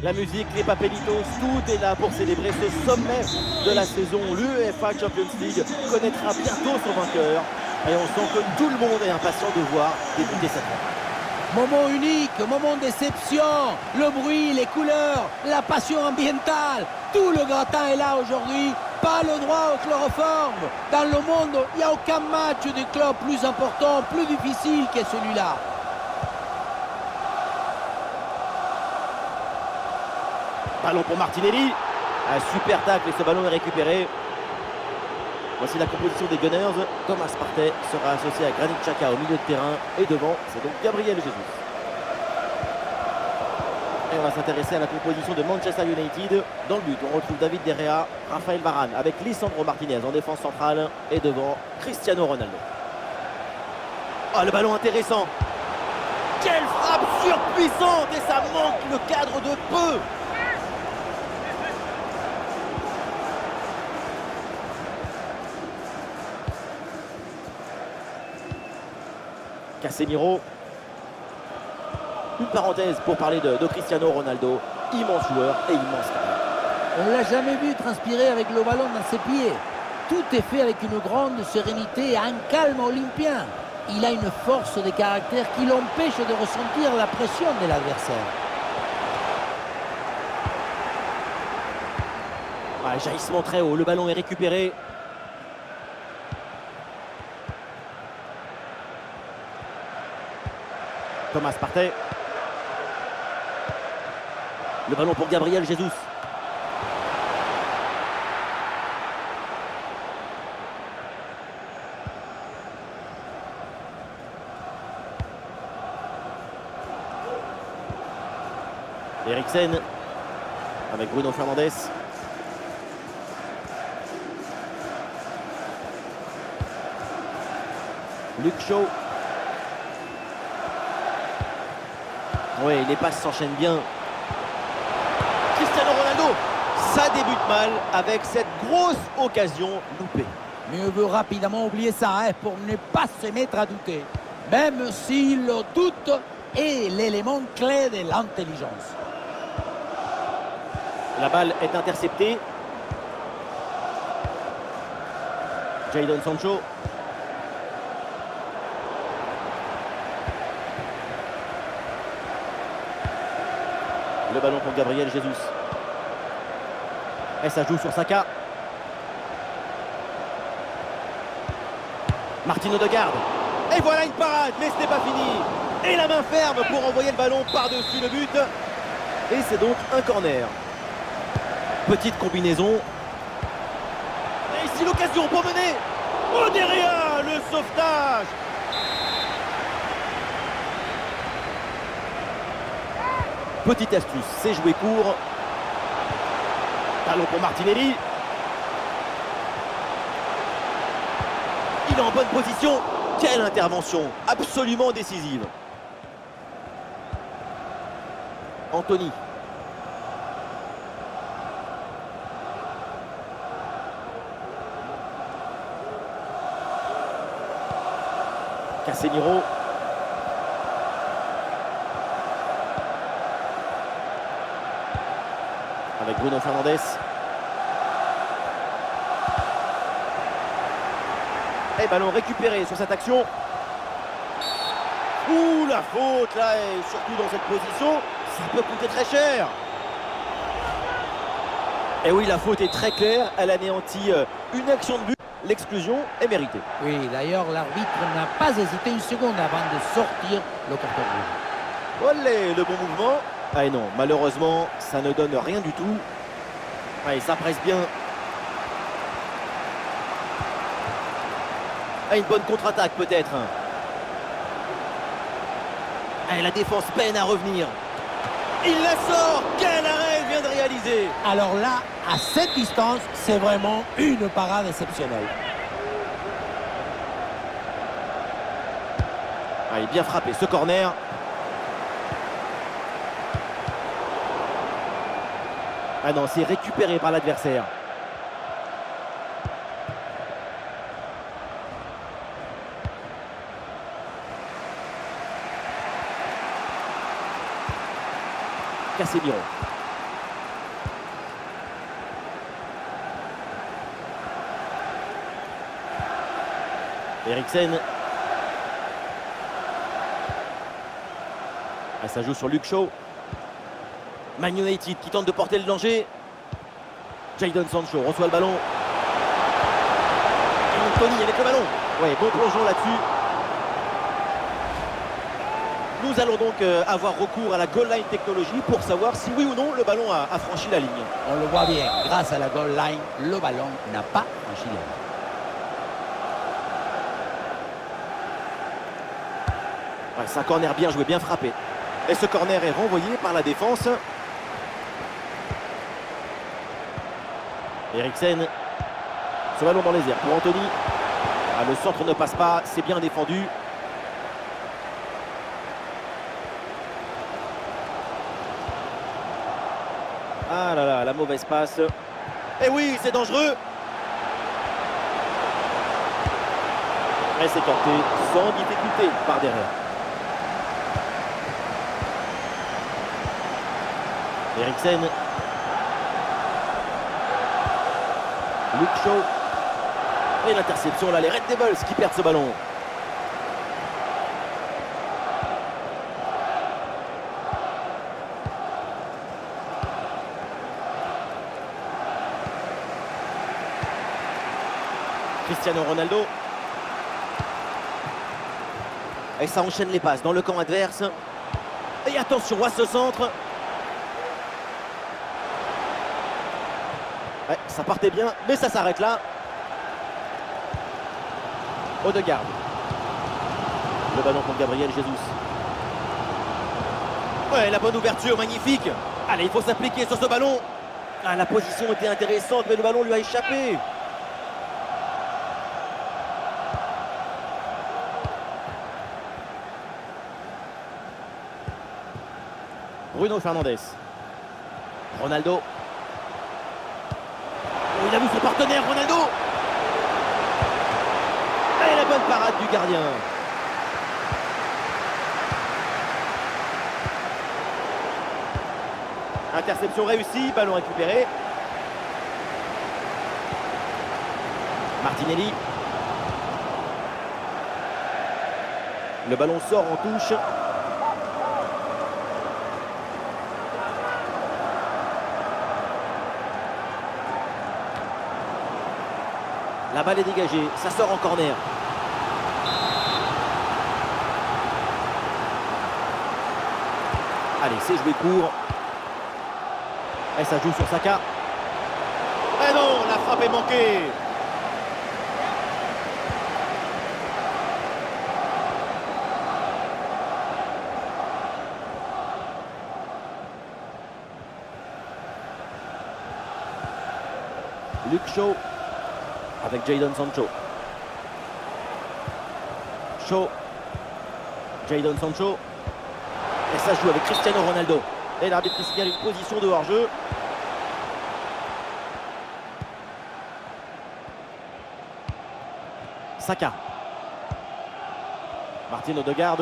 La musique, les papelitos, tout est là pour célébrer ce sommet de la saison. L'UEFA Champions League connaîtra bientôt son vainqueur. Et on sent que tout le monde est impatient de voir débuter cette rencontre. Moment unique, moment déception, le bruit, les couleurs, la passion ambientale, tout le gratin est là aujourd'hui. Pas le droit au chloroforme. Dans le monde, il n'y a aucun match de club plus important, plus difficile que celui-là. Ballon pour Martinelli. Un super tacle et ce ballon est récupéré. Voici la composition des Gunners. Thomas Partey sera associé à Granit Xhaka au milieu de terrain. Et devant, c'est donc Gabriel Jesus. Et on va s'intéresser à la composition de Manchester United. Dans le but, on retrouve David De Gea, Raphaël Varane avec Lisandro Martinez en défense centrale. Et devant, Cristiano Ronaldo. Oh, le ballon intéressant. Quelle frappe surpuissante. Et ça manque le cadre de peu. Casemiro. Une parenthèse pour parler de Cristiano Ronaldo. Immense joueur et immense carrière. On ne l'a jamais vu transpirer avec le ballon dans ses pieds. Tout est fait avec une grande sérénité et un calme olympien. Il a une force de caractère qui l'empêche de ressentir la pression de l'adversaire. Jaillissement très haut, le ballon est récupéré. Thomas Partey. Le ballon pour Gabriel Jesus. Eriksen avec Bruno Fernandes. Luke Shaw. Oui, les passes s'enchaînent bien. Cristiano Ronaldo, ça débute mal avec cette grosse occasion loupée. Mieux vaut rapidement oublier ça pour ne pas se mettre à douter. Même si le doute est l'élément clé de l'intelligence. La balle est interceptée. Jadon Sancho. Le ballon pour Gabriel Jesus. Et ça joue sur Saka. Martin Odegaard. Et voilà une parade, mais ce n'est pas fini. Et la main ferme pour envoyer le ballon par-dessus le but. Et c'est donc un corner. Petite combinaison. Et ici l'occasion pour mener. Oh, derrière le sauvetage. Petite astuce, c'est jouer court. Ballon pour Martinelli. Il est en bonne position. Quelle intervention, absolument décisive. Anthony. Casemiro. Avec Bruno Fernandes. Et ballon récupéré sur cette action. Ouh, la faute là, et surtout dans cette position, ça peut coûter très cher. Et oui, la faute est très claire, elle anéantit une action de but. L'exclusion est méritée. Oui, d'ailleurs, l'arbitre n'a pas hésité une seconde avant de sortir le carton rouge. Olé, le bon mouvement. Ah et non, malheureusement, ça ne donne rien du tout. Ah, et ça presse bien. Ah, une bonne contre-attaque peut-être. Ah, la défense peine à revenir. Il la sort. Quel arrêt il vient de réaliser. Alors là, à cette distance, c'est vraiment une parade exceptionnelle. Ah, il est bien frappé ce corner. Ah non, c'est récupéré par l'adversaire. Casemiro. Eriksen. Ah, ça joue sur Luke Shaw. Man United qui tente de porter le danger. Jadon Sancho reçoit le ballon. Et Anthony avec le ballon. Ouais, bon plongeon là-dessus. Nous allons donc avoir recours à la goal line technologie pour savoir si oui ou non le ballon a franchi la ligne. On le voit bien, grâce à la goal line, le ballon n'a pas franchi la ligne. Ouais, c'est un corner bien joué, bien frappé. Et ce corner est renvoyé par la défense. Eriksen. Ce ballon dans les airs pour Anthony. Ah, le centre ne passe pas, c'est bien défendu. Ah là là, la mauvaise passe. Et oui, c'est dangereux. Et c'est tenté sans difficulté par derrière. Eriksen. Luke Shaw. Et l'interception, là, les Red Devils qui perdent ce ballon. Cristiano Ronaldo. Et ça enchaîne les passes dans le camp adverse. Et attention à ce centre. Ouais, ça partait bien, mais ça s'arrête là. Odegaard. Le ballon contre Gabriel Jesus. Ouais, la bonne ouverture, magnifique. Allez, il faut s'appliquer sur ce ballon. Ah, la position était intéressante, mais le ballon lui a échappé. Bruno Fernandes. Ronaldo. Oh, il a vu son partenaire, Ronaldo. Et la bonne parade du gardien. Interception réussie, ballon récupéré. Martinelli. Le ballon sort en touche. La balle est dégagée, ça sort en corner. Allez, c'est joué court. Et ça joue sur Saka. Et non, la frappe est manquée. Luke Shaw avec Jadon Sancho. Shaw. Jadon Sancho. Et ça joue avec Cristiano Ronaldo. Et l'arbitre signale une position de hors-jeu. Saka. Martin Odegaard.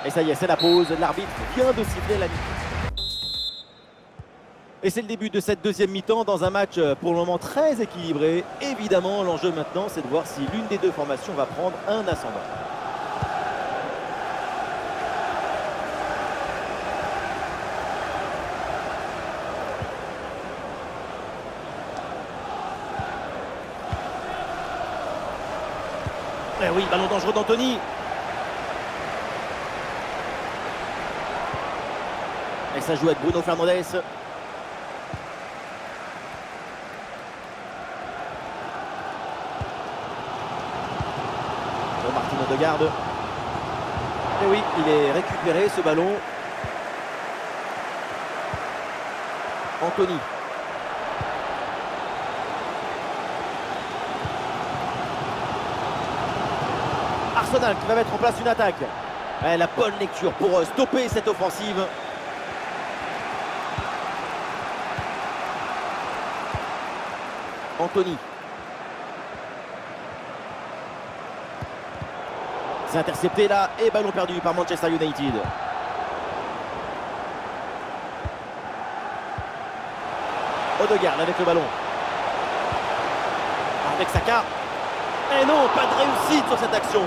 Et ça y est, c'est la pause. L'arbitre vient de siffler la mi-temps. Et c'est le début de cette deuxième mi-temps dans un match pour le moment très équilibré. Évidemment, l'enjeu maintenant, c'est de voir si l'une des deux formations va prendre un ascendant. Eh oui, ballon dangereux d'Anthony. Et ça joue avec Bruno Fernandes. Martin Odegaard. Et oui, il est récupéré ce ballon. Anthony. Arsenal qui va mettre en place une attaque. Et la bonne lecture pour stopper cette offensive. Anthony. C'est intercepté là et ballon perdu par Manchester United. Odegaard avec le ballon. Avec Saka. Et non, pas de réussite sur cette action.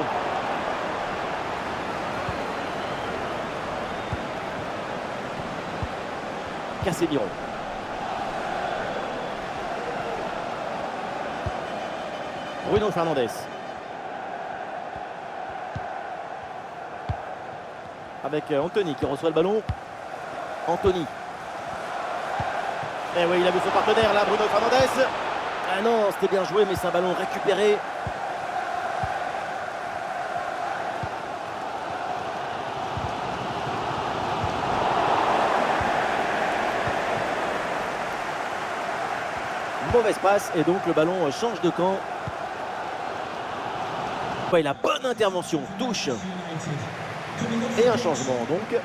Casemiro. Bruno Fernandes. Avec Anthony qui reçoit le ballon. Anthony. Et oui, il a vu son partenaire là, Bruno Fernandes. Ah non, c'était bien joué, mais c'est un ballon récupéré. Mauvaise passe et donc le ballon change de camp. Ouais, la bonne intervention, touche. Et un changement donc.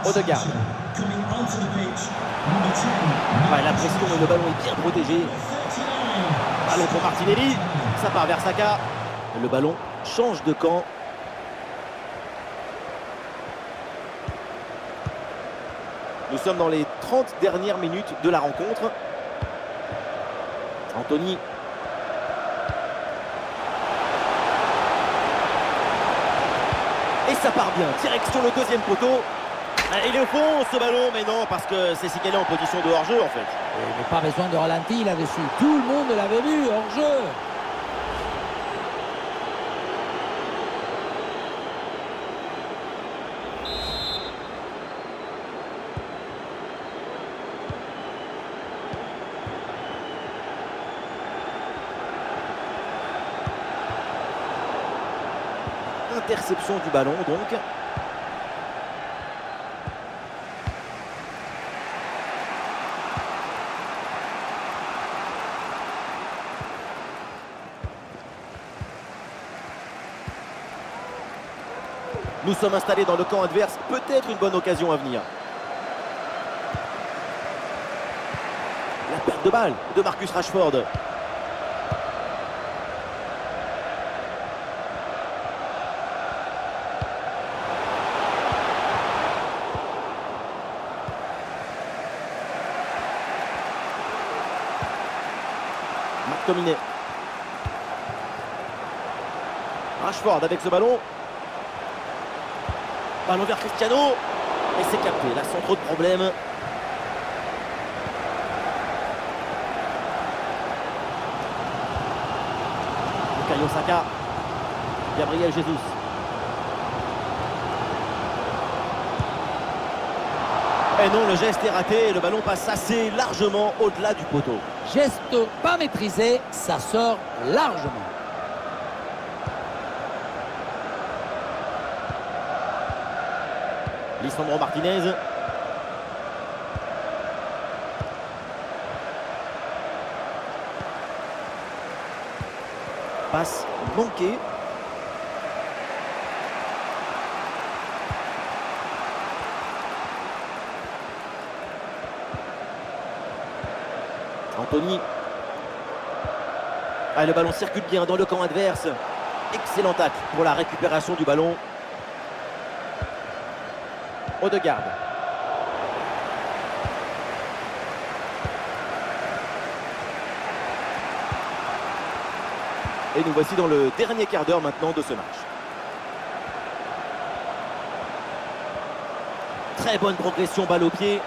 Odegaard. Ouais, la pression et le ballon est bien protégé. Ballon pour Martinelli. Ça part vers Saka. Le ballon change de camp. Nous sommes dans les 30 dernières minutes de la rencontre. Anthony. Et ça part bien. Direction le deuxième poteau. Il est au fond ce ballon, mais non, parce que c'est signalé en position de hors-jeu en fait. Mais pas besoin de ralenti là-dessus. Tout le monde l'avait vu, hors-jeu. Interception du ballon donc. Nous sommes installés dans le camp adverse, peut-être une bonne occasion à venir. La perte de balle de Marcus Rashford. McTominay. Rashford avec ce ballon. Ballon vers Cristiano. Et c'est capté, là sans trop de problèmes. Bukayo Saka. Gabriel Jesus. Et non, le geste est raté et le ballon passe assez largement au-delà du poteau. Geste pas maîtrisé, ça sort largement. Lisandro Martinez. Passe manquée. Anthony. Ah, le ballon circule bien dans le camp adverse. Excellent tacle pour la récupération du ballon. Odegaard. Et nous voici dans le dernier quart d'heure maintenant de ce match. Très bonne progression, balle au pied.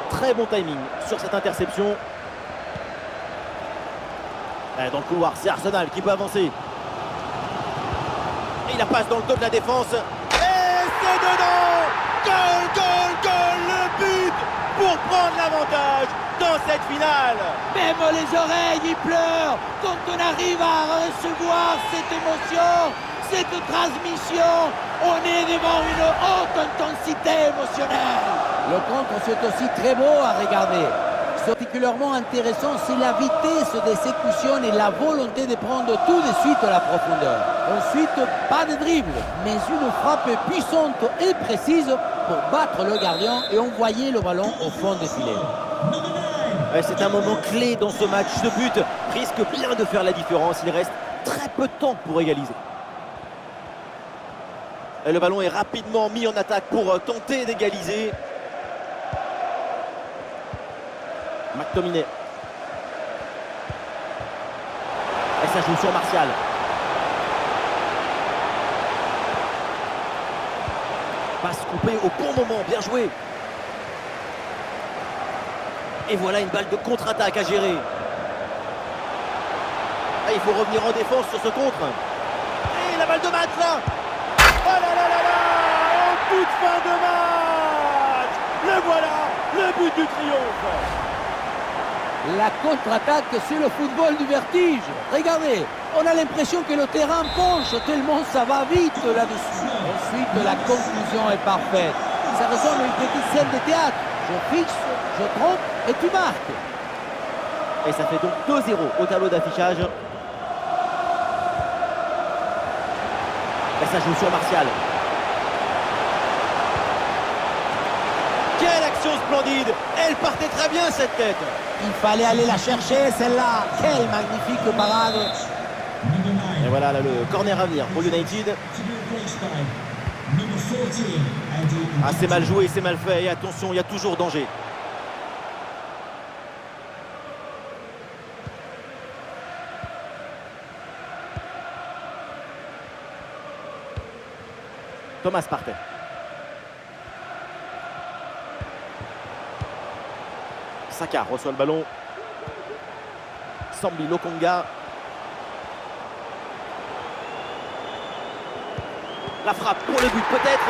Très bon timing sur cette interception. Dans le couloir, c'est Arsenal qui peut avancer. Et il la passe dans le dos de la défense. Et c'est dedans! Goal, goal, goal! Le but pour prendre l'avantage dans cette finale. Même les oreilles, ils pleurent quand on arrive à recevoir cette émotion, cette transmission. On est devant une haute intensité émotionnelle. Le contre, c'est aussi très beau à regarder. Particulièrement intéressant, c'est la vitesse d'exécution et la volonté de prendre tout de suite la profondeur. Ensuite, pas de dribble, mais une frappe puissante et précise pour battre le gardien et envoyer le ballon au fond des filets. Ouais, c'est un moment clé dans ce match. Ce but risque bien de faire la différence. Il reste très peu de temps pour égaliser. Et le ballon est rapidement mis en attaque pour tenter d'égaliser. McTominay. Et ça joue sur Martial. Passe coupée au bon moment, bien joué. Et voilà une balle de contre-attaque à gérer. Ah, il faut revenir en défense sur ce contre. Et la balle de match là. Oh là là là là. En toute fin de match. Le voilà, le but du triomphe. La contre-attaque, c'est le football du vertige. Regardez, on a l'impression que le terrain penche tellement ça va vite là-dessus. Ensuite, la conclusion est parfaite. Ça ressemble à une petite scène de théâtre. Je fixe, je trompe et tu marques. Et ça fait donc 2-0 au tableau d'affichage. Et ça joue sur Martial. Quelle action splendide. Elle partait très bien cette tête. Il fallait aller la chercher celle-là. Quelle magnifique parade. Et voilà là, le corner à venir pour United. Ah, c'est mal joué, c'est mal fait. Et attention, il y a toujours danger. Thomas Partey. Saka reçoit le ballon. Sambi Lokonga. La frappe pour le but peut-être.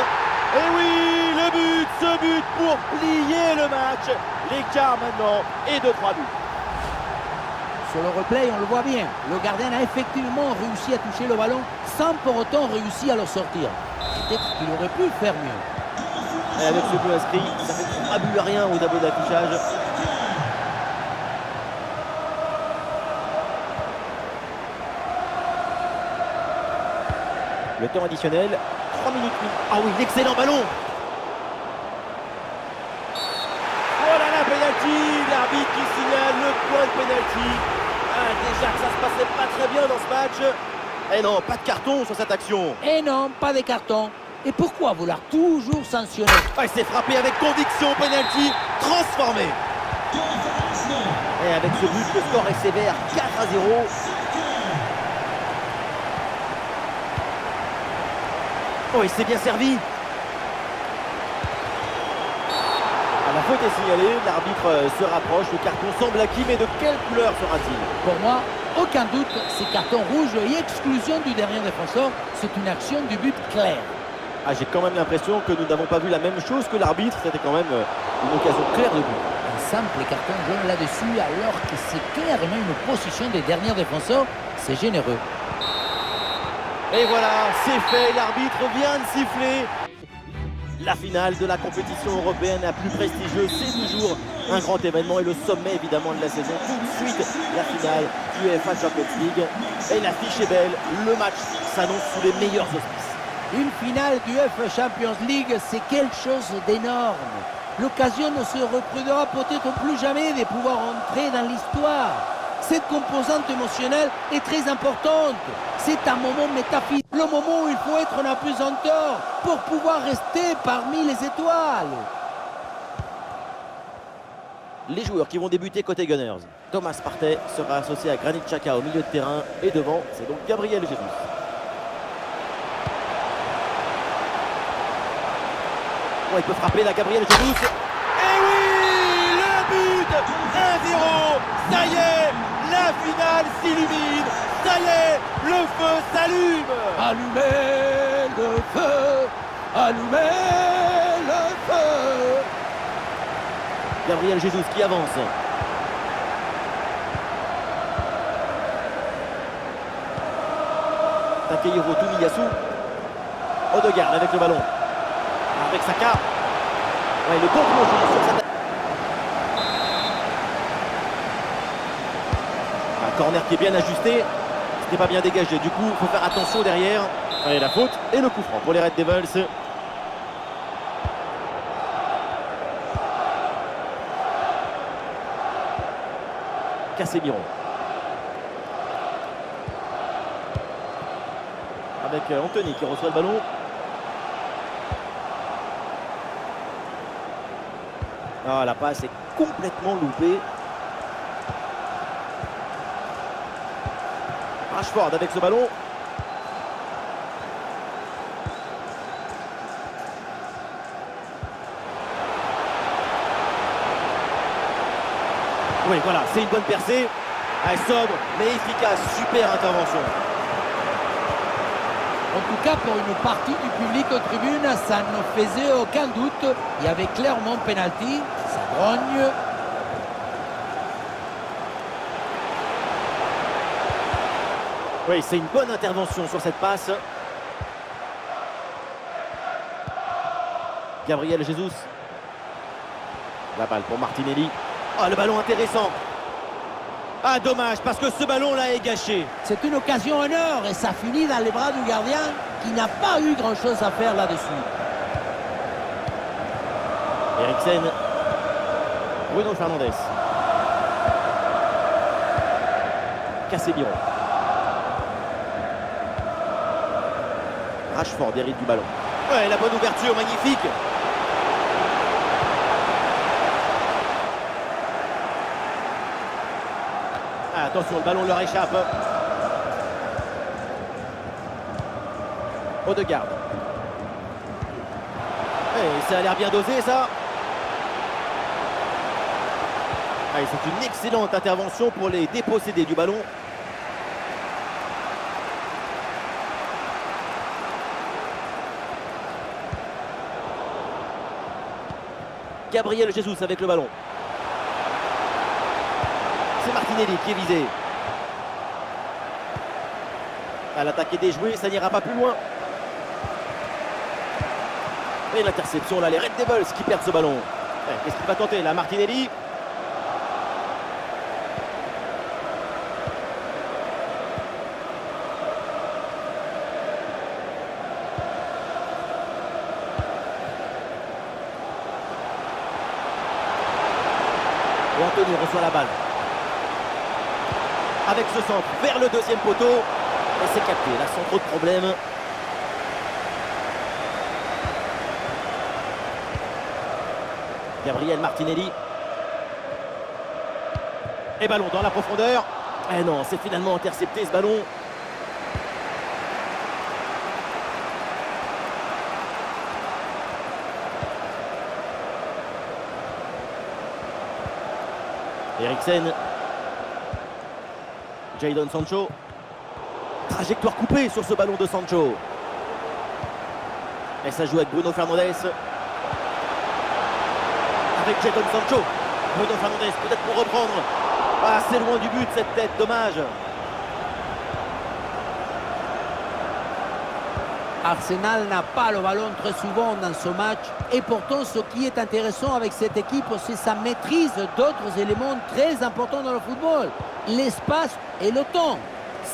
Et oui, le but, ce but pour plier le match. L'écart maintenant est de 3 buts. Sur le replay, on le voit bien. Le gardien a effectivement réussi à toucher le ballon sans pour autant réussir à le sortir. Peut-être qu'il aurait pu faire mieux. Et avec ce but inscrit, ça fait 3 buts à rien au tableau d'affichage. Le temps additionnel, 3 minutes. Ah oui, l'excellent ballon. Oh là là, penalty. L'arbitre qui signale le point de penalty. Ah, déjà que ça se passait pas très bien dans ce match. Et non, pas de carton sur cette action. Et non, pas de carton. Et pourquoi vouloir toujours sanctionner? Ah, il s'est frappé avec conviction, penalty transformé. Et avec ce but, le score est sévère, 4-0. Oh, il s'est bien servi. Ah, la faute est signalée, l'arbitre se rapproche, le carton semble acquis, mais de quelle couleur sera-t-il? Pour moi, aucun doute, c'est carton rouge et exclusion du dernier défenseur. C'est une action du but claire. Ah, j'ai quand même l'impression que nous n'avons pas vu la même chose que l'arbitre. C'était quand même une occasion claire de but. Un simple carton jaune là-dessus, alors que c'est clairement une position des derniers défenseurs. C'est généreux. Et voilà, c'est fait, l'arbitre vient de siffler. La finale de la compétition européenne la plus prestigieuse, c'est toujours un grand événement et le sommet évidemment de la saison. Tout de suite, la finale du UEFA Champions League. Et l'affiche est belle, le match s'annonce sous les meilleurs auspices. Une finale du UEFA Champions League, c'est quelque chose d'énorme. L'occasion ne se reproduira peut-être plus jamais de pouvoir entrer dans l'histoire. Cette composante émotionnelle est très importante. C'est un moment métaphysique, le moment où il faut être en apesanteur pour pouvoir rester parmi les étoiles. Les joueurs qui vont débuter côté Gunners. Thomas Partey sera associé à Granit Xhaka au milieu de terrain et devant, c'est donc Gabriel Jesus. Oh, il peut frapper là, Gabriel Jesus. Et oui, le but, 1-0. Ça y est, la finale s'illumine. Ça y est, le feu s'allume. Allumez le feu, allumez le feu. Gabriel Jesus qui avance. Takehiro Tomiyasu. Odegaard avec le ballon. Avec Saka. Ouais, le bon plongeon sur cette... Un corner qui est bien ajusté. C'était pas bien dégagé. Du coup, il faut faire attention derrière. Allez, la faute et le coup franc pour les Red Devils. Casemiro. Avec Anthony qui reçoit le ballon. Ah, la passe est complètement loupée. Rashford avec ce ballon. Oui, voilà, c'est une bonne percée. Elle est sobre, mais efficace. Super intervention. En tout cas, pour une partie du public aux tribunes, ça ne faisait aucun doute. Il y avait clairement penalty. Ça grogne. Oui, c'est une bonne intervention sur cette passe. Gabriel Jesus. La balle pour Martinelli. Ah, le ballon intéressant. Ah, dommage, parce que ce ballon-là est gâché. C'est une occasion en or et ça finit dans les bras du gardien qui n'a pas eu grand-chose à faire là-dessus. Eriksen. Bruno Fernandes. Casemiro. Rashford hérite du ballon. Ouais, la bonne ouverture, magnifique. Ah, attention, le ballon leur échappe. Odegaard. Et ça a l'air bien dosé, ça. Ah, c'est une excellente intervention pour les dépossédés du ballon. Gabriel Jesus avec le ballon. C'est Martinelli qui est visé. À l'attaque est déjouée, ça n'ira pas plus loin. Et l'interception là, les Red Devils qui perdent ce ballon. Qu'est-ce qu'il va tenter là, Martinelli? Anthony reçoit la balle. Avec ce centre vers le deuxième poteau. Et c'est capté, là sans trop de problèmes. Gabriel Martinelli. Et ballon dans la profondeur. Eh non, c'est finalement intercepté ce ballon. Eriksen. Jadon Sancho. Trajectoire coupée sur ce ballon de Sancho. Et ça joue avec Bruno Fernandes. Avec Jadon Sancho. Bruno Fernandes peut-être pour reprendre. Ah, c'est loin du but cette tête, dommage. Arsenal n'a pas le ballon très souvent dans ce match. Et pourtant, ce qui est intéressant avec cette équipe, c'est sa maîtrise d'autres éléments très importants dans le football. L'espace et le temps.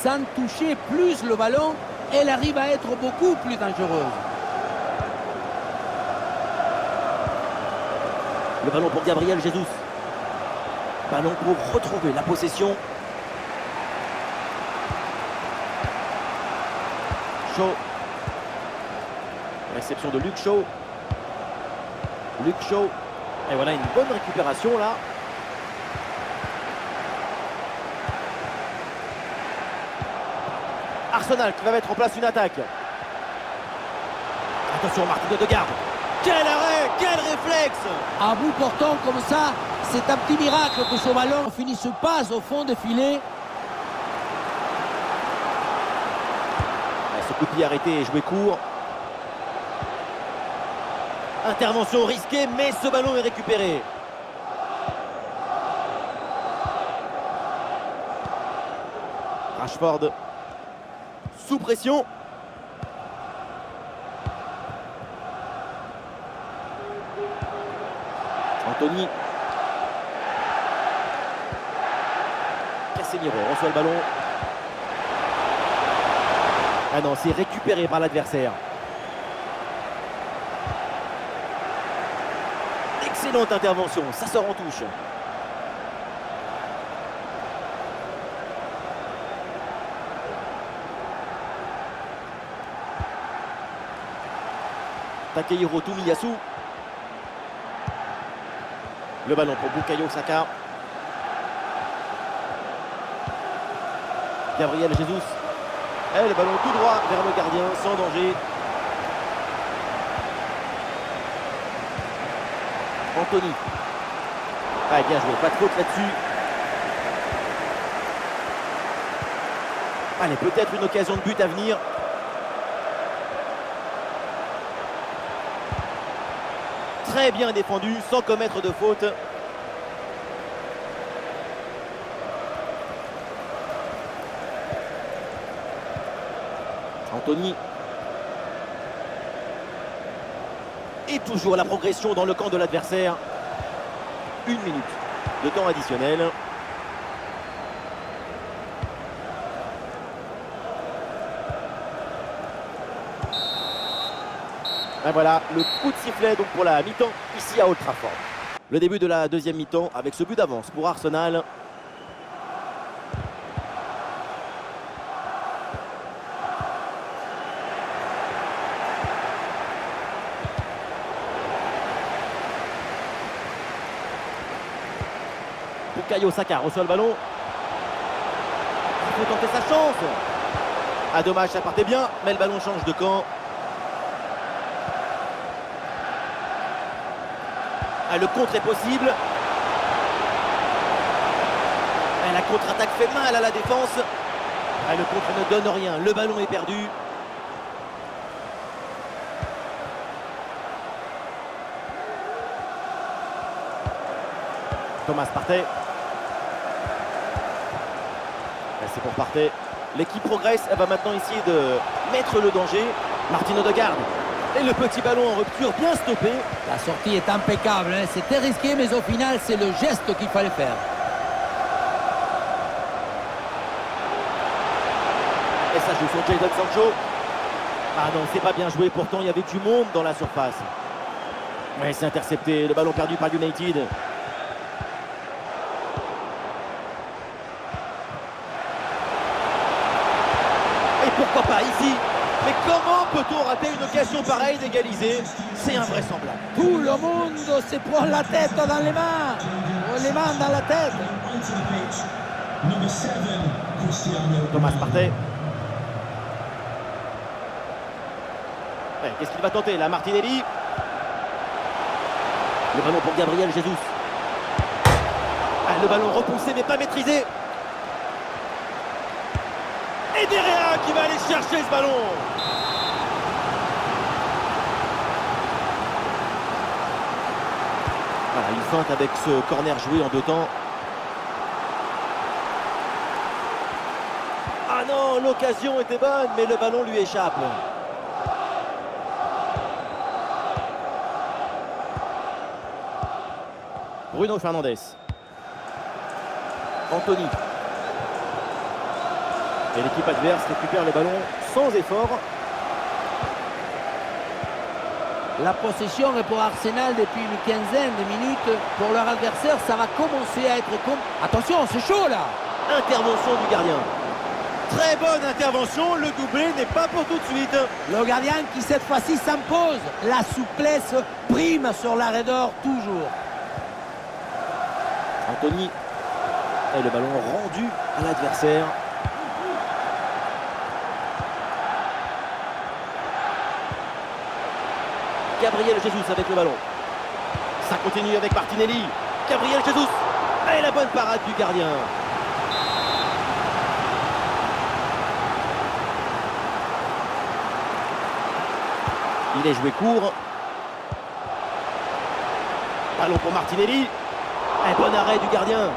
Sans toucher plus le ballon, elle arrive à être beaucoup plus dangereuse. Le ballon pour Gabriel Jesus. Ballon pour retrouver la possession. Shaw. Réception de Luke Shaw. Luke Shaw. Et voilà une bonne récupération là. Arsenal qui va mettre en place une attaque. Attention, Martin Odegaard. Quel arrêt, quel réflexe! À bout portant comme ça, c'est un petit miracle que ce ballon finisse pas au fond des filets. Ce coup de pied arrêté et joué court. Intervention risquée, mais ce ballon est récupéré. Rashford. Sous pression. Anthony. Casemiro reçoit le ballon. Ah non, c'est récupéré par l'adversaire. Excellente intervention, ça sort en touche. Takehiro Tomiyasu. Le ballon pour Bukayo Saka. Gabriel Jesus. Et le ballon tout droit vers le gardien sans danger. Anthony. Ah, bien joué, pas de faute là-dessus. Allez, peut-être une occasion de but à venir. Très bien défendu, sans commettre de faute. Anthony. Et toujours la progression dans le camp de l'adversaire. 1 minute de temps additionnel. Et voilà, le coup de sifflet donc pour la mi-temps ici à Old Trafford. Le début de la deuxième mi-temps avec ce but d'avance pour Arsenal. Bukayo Saka reçoit le ballon. Il faut tenter sa chance. Ah dommage, ça partait bien, mais le ballon change de camp. Ah, le contre est possible. Ah, la contre-attaque fait mal à la défense. Ah, le contre ne donne rien, le ballon est perdu. Thomas Partey. C'est pour Partey. L'équipe progresse, elle va maintenant essayer de mettre le danger. Martin Odegaard. Et le petit ballon en rupture bien stoppé. La sortie est impeccable, hein. C'était risqué, mais au final, c'est le geste qu'il fallait faire. Et ça joue sur Jadon Sancho. Ah non, c'est pas bien joué, pourtant il y avait du monde dans la surface. Mais c'est intercepté, le ballon perdu par United. Et pourquoi pas ici? Mais comment peut-on rater une occasion pareille d'égaliser? C'est invraisemblable. Tout le monde se prend la tête dans les mains. Les mains dans la tête. Thomas Partey. Ouais, qu'est-ce qu'il va tenter là? Martinelli. Le ballon pour Gabriel Jesus. Ah, le ballon repoussé mais pas maîtrisé. Et Derrea qui va aller chercher ce ballon. Voilà, une feinte avec ce corner joué en 2 temps. Ah non, l'occasion était bonne, mais le ballon lui échappe. Bruno Fernandes. Anthony. Et l'équipe adverse récupère le ballon sans effort. La possession est pour Arsenal depuis une quinzaine de minutes. Pour leur adversaire, ça va commencer à être Attention, c'est chaud là. Intervention du gardien. Très bonne intervention, le doublé n'est pas pour tout de suite. Le gardien qui cette fois-ci s'impose. La souplesse prime sur l'arrêt d'or toujours. Anthony. Et le ballon rendu à l'adversaire. Gabriel Jesus avec le ballon. Ça continue avec Martinelli. Gabriel Jesus. Et la bonne parade du gardien. Il est joué court. Ballon pour Martinelli. Un bon arrêt du gardien.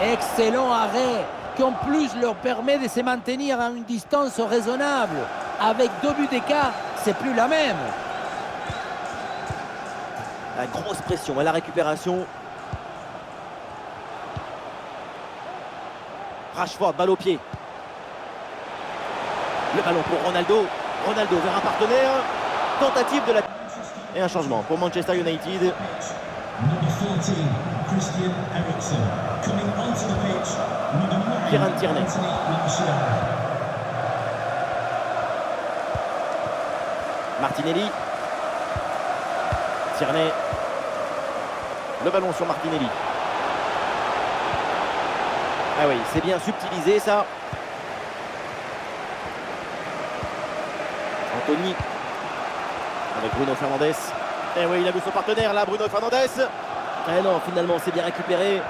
Excellent arrêt qui en plus leur permet de se maintenir à une distance raisonnable. Avec 2 buts d'écart, c'est plus la même. La grosse pression à la récupération. Rashford, balle au pied. Le ballon pour Ronaldo. Ronaldo vers un partenaire. Tentative de la... Et un changement pour Manchester United. Kieran Tierney. Martinelli. Tierney. Le ballon sur Martinelli. Ah oui, c'est bien subtilisé ça. Anthony. Avec Bruno Fernandes. Eh oui, il a vu son partenaire là, Bruno Fernandes. Eh non, finalement, c'est bien récupéré.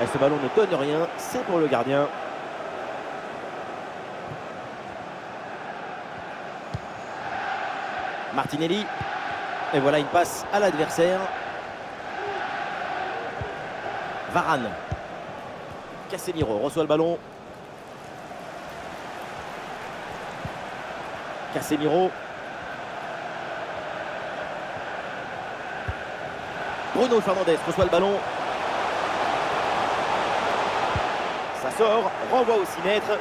Et ce ballon ne donne rien, c'est pour le gardien. Martinelli. Et voilà une passe à l'adversaire. Varane. Casemiro reçoit le ballon. Casemiro. Bruno Fernandes reçoit le ballon. Ça sort, renvoie au 6 mètres.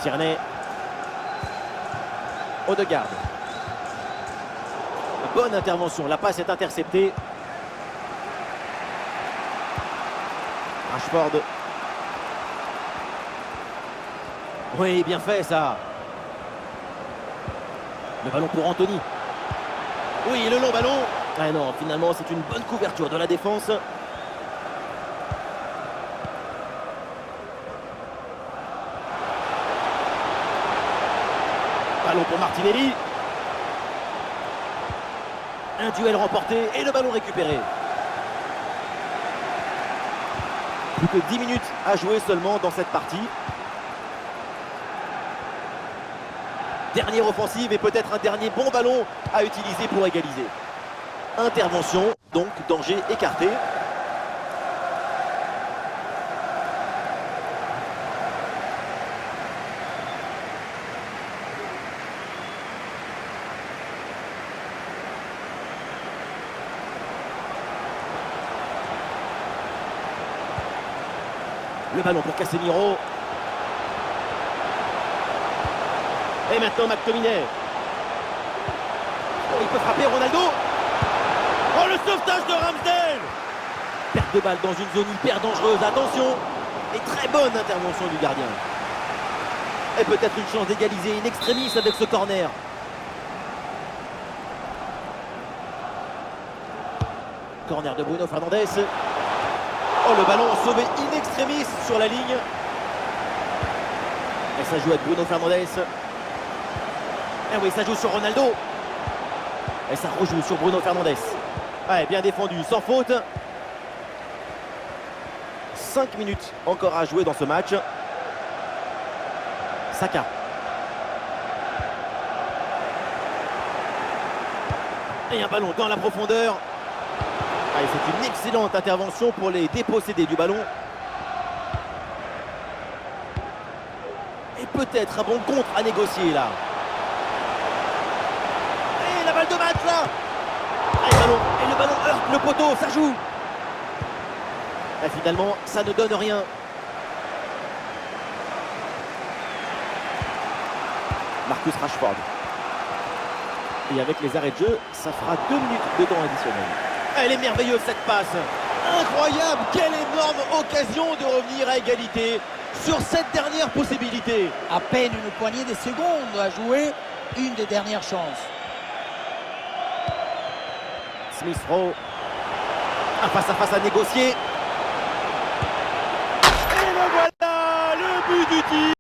Tierney. Odegaard. Bonne intervention, la passe est interceptée. Rashford. Oui, bien fait ça. Le ballon pour Anthony. Oui, le long ballon. Ah non, finalement, c'est une bonne couverture de la défense. Ballon pour Martinelli. Un duel remporté et le ballon récupéré. Plus que 10 minutes à jouer seulement dans cette partie. Dernière offensive et peut-être un dernier bon ballon à utiliser pour égaliser. Intervention, donc danger écarté. Le ballon pour Casemiro. Et maintenant McTominay. Oh, il peut frapper Ronaldo. Oh, le sauvetage de Ramsdale. Perte de balle dans une zone hyper dangereuse. Attention. Et très bonne intervention du gardien. Et peut-être une chance d'égaliser in extremis avec ce corner. Corner de Bruno Fernandes. Oh, le ballon sauvé in extremis sur la ligne. Et ça joue avec Bruno Fernandes. Et oui, ça joue sur Ronaldo. Et ça rejoue sur Bruno Fernandes. Ouais, bien défendu, sans faute. 5 minutes encore à jouer dans ce match. Saka. Et un ballon dans la profondeur. Allez, c'est une excellente intervention pour les dépossédés du ballon. Et peut-être un bon contre à négocier là. Et la balle de match là. Et le ballon heurte le poteau, ça joue. Et finalement, ça ne donne rien. Marcus Rashford. Et avec les arrêts de jeu, ça fera 2 minutes de temps additionnel. Elle est merveilleuse cette passe. Incroyable, quelle énorme occasion de revenir à égalité sur cette dernière possibilité. À peine une poignée de secondes à jouer, une des dernières chances. Smith Rowe. Un face-à-face à négocier. Et le voilà, le but du tir.